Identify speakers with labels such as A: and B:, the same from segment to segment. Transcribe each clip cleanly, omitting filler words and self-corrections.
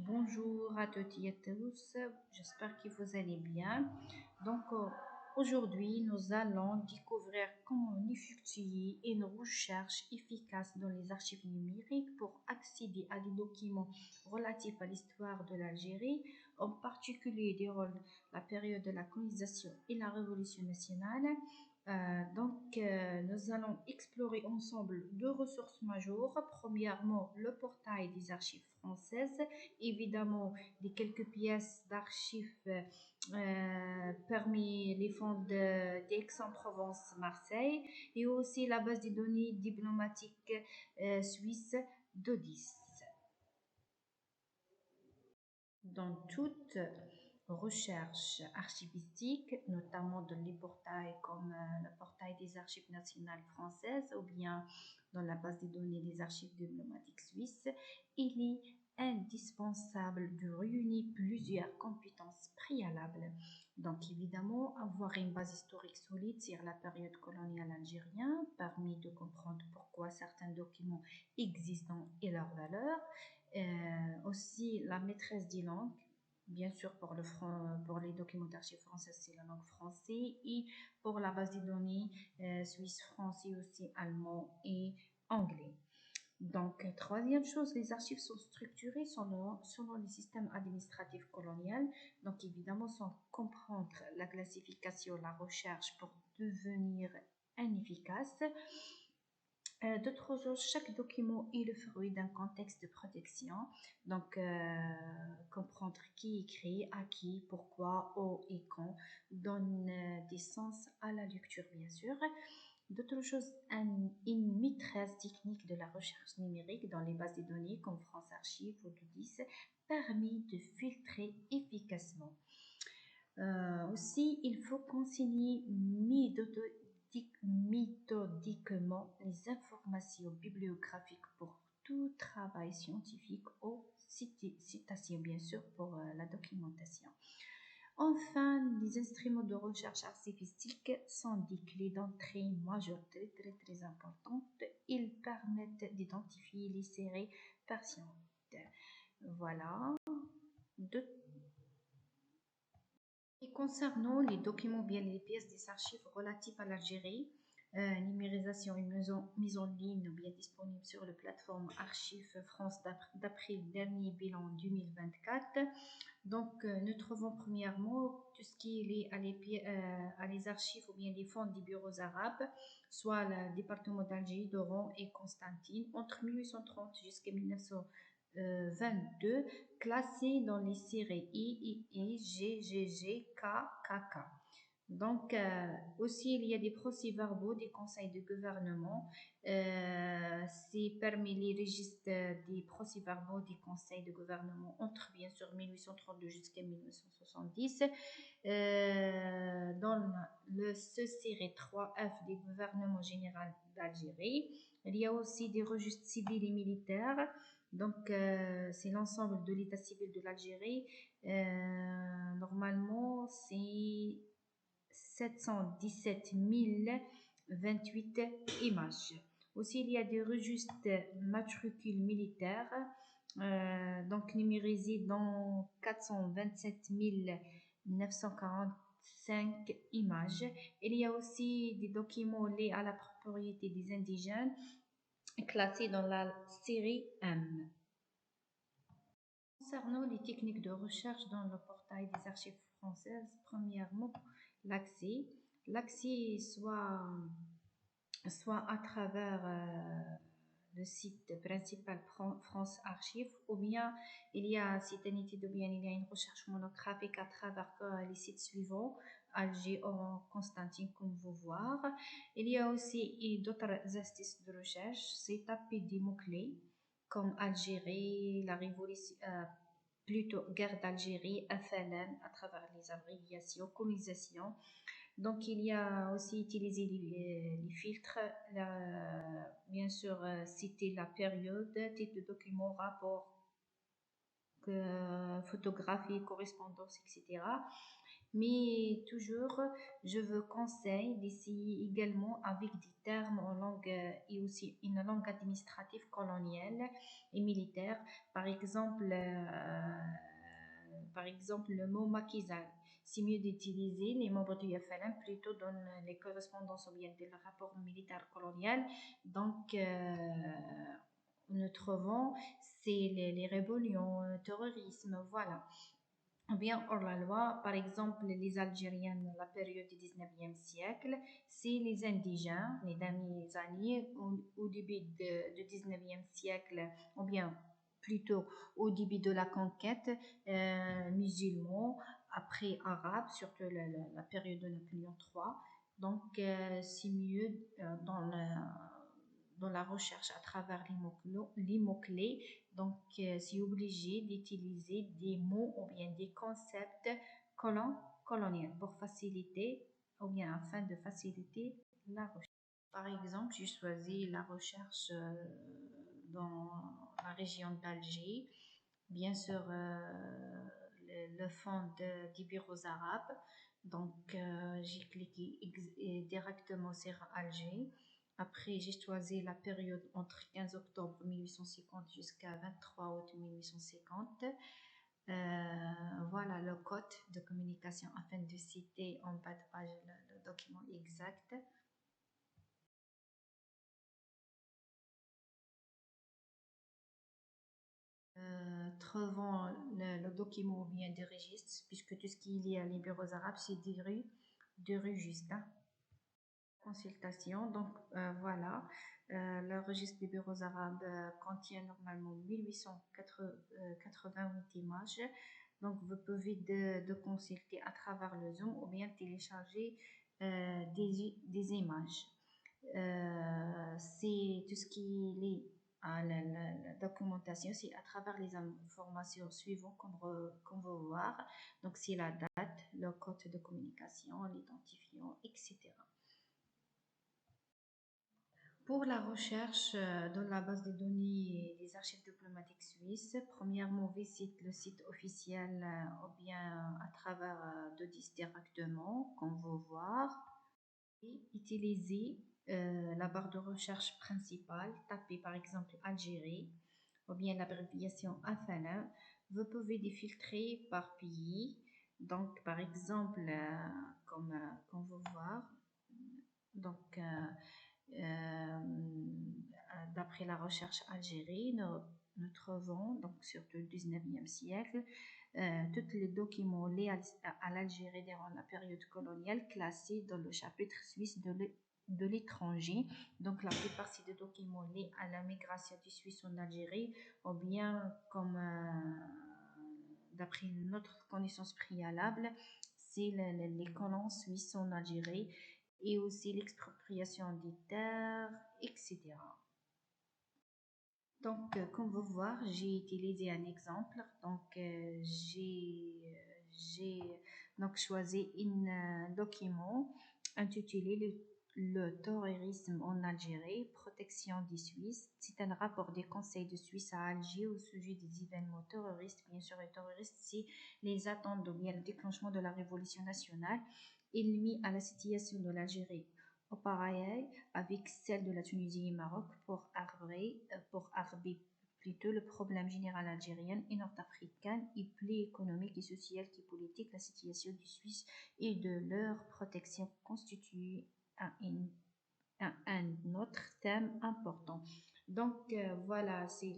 A: Bonjour à toutes et à tous, j'espère que vous allez bien. Donc aujourd'hui, nous allons découvrir comment effectuer une recherche efficace dans les archives numériques pour accéder à des documents relatifs à l'histoire de l'Algérie, en particulier durant la période de la colonisation et la Révolution nationale. Nous allons explorer ensemble deux ressources majeures. Premièrement, le portail des archives françaises, évidemment des quelques pièces d'archives parmi les fonds d'Aix-en-Provence, Marseille, et aussi la base de données diplomatique suisse d'Odis. Dans toute recherche archivistique, notamment dans les portails comme le portail des archives nationales françaises ou bien dans la base de données des archives diplomatiques suisses, il est indispensable de réunir plusieurs compétences préalables. Donc évidemment, avoir une base historique solide sur la période coloniale algérienne permet de comprendre pourquoi certains documents existent et leurs valeurs. Aussi la maîtrise des langues, bien sûr pour les documents d'archives françaises c'est la langue française, et pour la base de données suisse, français aussi, allemand et anglais. Donc, troisième chose, les archives sont structurées selon les systèmes administratifs coloniaux. Donc, évidemment, sans comprendre la classification, la recherche pour devenir inefficace. D'autres choses, chaque document est le fruit d'un contexte de protection. Donc, comprendre qui écrit, à qui, pourquoi, où et quand donne des sens à la lecture, bien sûr. D'autres choses, une maîtrise technique de la recherche numérique dans les bases de données comme France Archive ou DODIS permet de filtrer efficacement. Aussi, il faut consigner méthodiquement les informations bibliographiques pour tout travail scientifique ou citation, bien sûr, pour la documentation. Enfin, les instruments de recherche archivistique sont des clés d'entrée majeures très importantes. Ils permettent d'identifier les séries patientes. Voilà. Et concernant les documents, bien les pièces des archives relatives à l'Algérie, numérisation et mise en ligne ou bien disponible sur la plateforme Archives France d'après le dernier bilan 2024. Donc, nous trouvons premièrement tout ce qui est lié à les archives ou bien les fonds des bureaux arabes, soit le département d'Alger, d'Oran et Constantine, entre 1830 jusqu'à 1922, classés dans les séries I, G, G, K, K. Donc, aussi, il y a des procès-verbaux des conseils de gouvernement. C'est parmi les registres des procès-verbaux des conseils de gouvernement entre, bien sûr, 1832 jusqu'à 1970. Dans le série 3F des gouvernements généraux d'Algérie, il y a aussi des registres civils et militaires. Donc, c'est l'ensemble de l'état civil de l'Algérie. Normalement, c'est 717 028 images. Aussi, il y a des registres matricules militaires, donc numérisés dans 427 945 images. Il y a aussi des documents liés à la propriété des indigènes, classés dans la série M. Concernant les techniques de recherche dans le portail des archives françaises, premièrement, l'accès. L'accès soit à travers le site principal France Archives, ou bien il y a un site internet, ou bien il y a une recherche monographique à travers les sites suivants, Alger, Oran, Constantine, comme vous voyez. Il y a aussi d'autres astuces de recherche, c'est taper des mots-clés comme Algérie, la révolution, plutôt guerre d'Algérie, FLN, à travers les abréviations, colonisation. Donc, il y a aussi utilisé les filtres, bien sûr, citer la période, type de document, rapport, photographie, correspondance, etc. Mais toujours, je vous conseille d'essayer également avec des termes en langue et aussi une langue administrative coloniale et militaire. Par exemple, le mot maquisard. C'est mieux d'utiliser les membres du FLN plutôt dans les correspondances ou bien des rapports militaires coloniaux. Donc, nous trouvons, c'est les rébellions, le terrorisme, voilà. Ou bien hors la loi, par exemple, les Algériens de la période du 19e siècle, c'est les indigènes, les dernières années, au début du 19e siècle, ou bien plutôt au début de la conquête, musulmans, après arabes, surtout la période de Napoléon III. Donc, c'est mieux dans la recherche à travers les mots-clés. Donc, c'est obligé d'utiliser des mots ou bien des concepts coloniaux pour faciliter ou bien afin de faciliter la recherche. Par exemple, j'ai choisi la recherche dans la région d'Alger, bien sûr le fond des bureaux arabes. Donc, j'ai cliqué directement sur Alger. Après, j'ai choisi la période entre 15 octobre 1850 jusqu'à 23 août 1850. Voilà le code de communication afin de citer en bas de page le document exact. Trouvons le document ou bien des registres, puisque tout ce qui est lié à les bureaux arabes, c'est des registres. Hein. Consultation. Donc voilà, le registre des bureaux arabes contient normalement 1888 images. Donc vous pouvez de consulter à travers le Zoom ou bien télécharger des images. C'est tout ce qui est lié à la documentation, c'est à travers les informations suivantes qu'on va voir. Donc c'est la date, le code de communication, l'identifiant, etc. Pour la recherche dans la base de données des archives diplomatiques suisses, premièrement, visite le site officiel ou bien à travers de directement, qu'on va voir. Et utiliser la barre de recherche principale, tapez par exemple Algérie ou bien l'abréviation AFANA. Vous pouvez défiltrer par pays. Donc, par exemple, comme on va voir, donc euh, d'après la recherche Algérie, nous trouvons, donc surtout le 19e siècle, tous les documents liés à l'Algérie durant la période coloniale classés dans le chapitre suisse de l'étranger. Donc la plupart c'est des documents liés à la migration du Suisse en Algérie, ou bien comme d'après notre connaissance préalable, c'est les colons suisses en Algérie et aussi l'expropriation des terres, etc. Donc, comme vous voyez, j'ai utilisé un exemple. Donc, j'ai donc choisi un document intitulé le terrorisme en Algérie, protection des Suisses. C'est un rapport des conseils de Suisse à Alger au sujet des événements terroristes. Bien sûr, les terroristes, c'est les attentes ou bien le déclenchement de la révolution nationale ennemie à la situation de l'Algérie pareil avec celle de la Tunisie et Maroc pour arbrer plutôt le problème général algérien et nord-africain et plus économique et social et politique, la situation du Suisse et de leur protection constitue un autre thème important. Donc voilà, c'est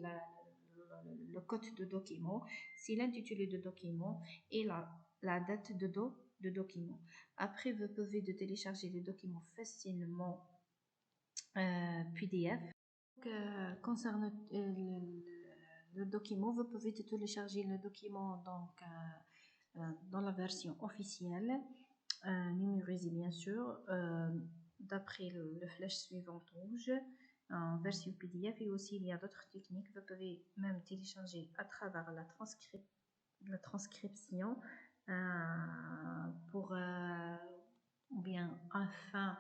A: le code de document, c'est l'intitulé de document et la date de document. Après, vous pouvez de télécharger les documents facilement PDF. Donc, concernant le document, vous pouvez télécharger le document donc, dans la version officielle, numérisée bien sûr, d'après le flash suivant rouge, en version PDF. Et aussi, il y a d'autres techniques. Vous pouvez même télécharger à travers la transcription pour bien afin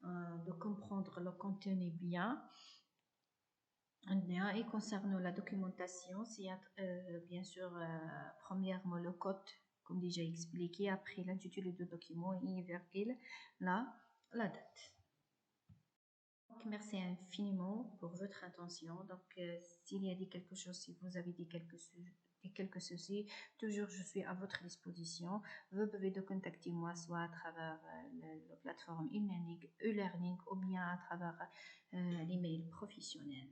A: de comprendre le contenu bien. Et concernant la documentation, c'est bien sûr premièrement le code comme déjà expliqué, après l'intitulé du document et virgule, la date. Donc, merci infiniment pour votre attention. Donc, s'il y a dit quelque chose, si vous avez dit quelques soucis, toujours je suis à votre disposition. Vous pouvez de contacter moi soit à travers la plateforme e-learning ou bien à travers l'email professionnel.